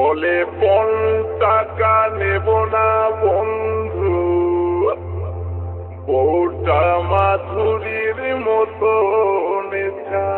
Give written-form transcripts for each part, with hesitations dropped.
বলে পণ টাকা নেব না বন্ধু, বউটা মাধুরীর মতো নেশা।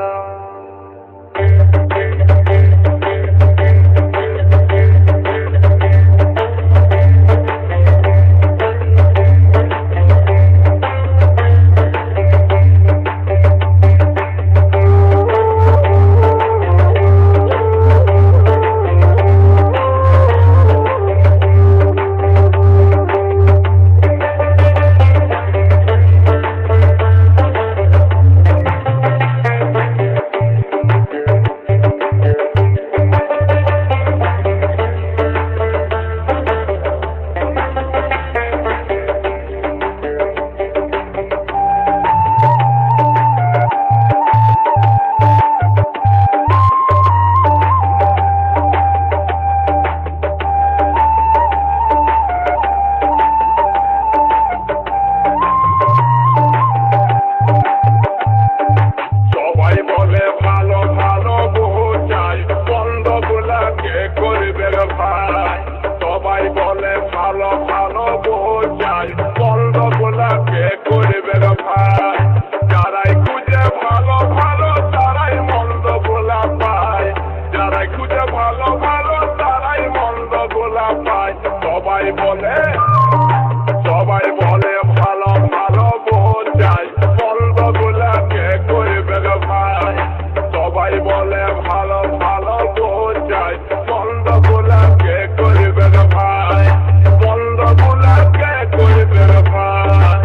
সবাই বলে ভালো ভালো বউ চাই, বন্ধ গোলাপে করবে ভাই। যারাই খুঁজে ভালো ভালো তারাই মন্দ গোলাপ পায়, যারাই খুঁজে ভালো ভালো তারাই মন্দ গোলাপ পায়। সবাই বলে ভালো ভালো বউ চাই, বন্ধ গোলাপে করবে ভাই। সবাই বলে ভালো ভালো বউ চাই, বন্ধ গোলাপে করবে ভাই, বন্ধ গোলাপে করবে ভাই।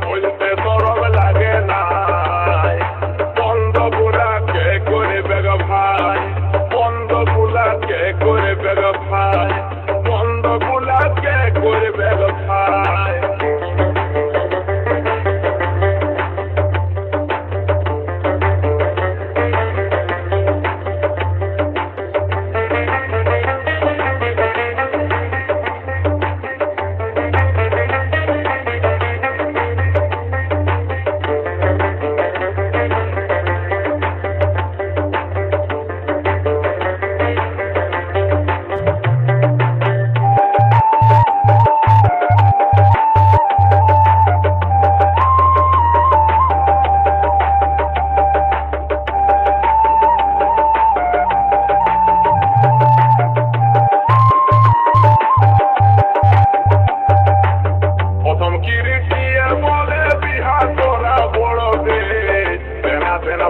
বলতে সরব লাগে না, বন্ধ গোলাপে করবে ভাই, বন্ধ গোলাপে করবে ভাই, বন্ধ গোলাপ কে করবে গো ভাই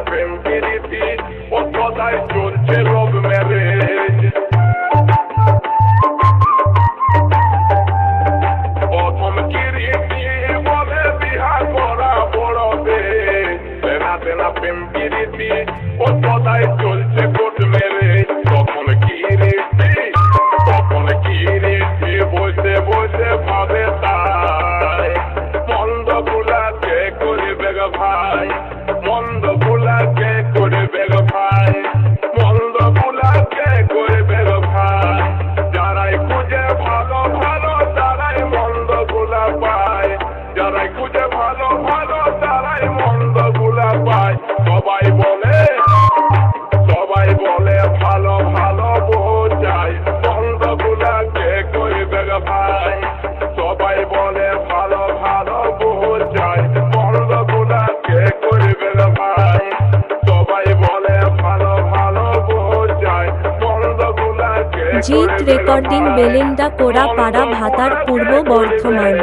প্রেম প্রীতি ও সদাই চলছে লভ ম্যারেজ প্রথম কিরিতি বলে বিহা করা বড় দেশ তেনা তেনা প্রেম প্রীতি ও সদাই চলছে কোর্ট ম্যারেজ তখন কিরিতি বসে বসে ভাবে তাই মন্দ গুলাকে করবে গো ভাই মন্দ গুলাকে করবে গো ভাই মন্দ গুলাকে করবে গো ভাই যারাই খুঁজে ভালো ভালো তারাই মন্দ গুলা পায় যারাই খুঁজে ভালো ভালো তারাই মন্দ গুলা পায় সবাই বলে ভালো ভালো বোঝাই মন্দ গুলাকে করবে গো ভাই সবাই বলে ভালো ভালো বোঝাই মন্দ গুলাকে করবে গো ভাই সবাই বলে ভালো ভালো বোঝাই মন্দ গুলাকে জিৎ রেকর্ডিং বেলেন্ডা কোড়াপাড়া ভাতার পূর্ব বর্ধমান।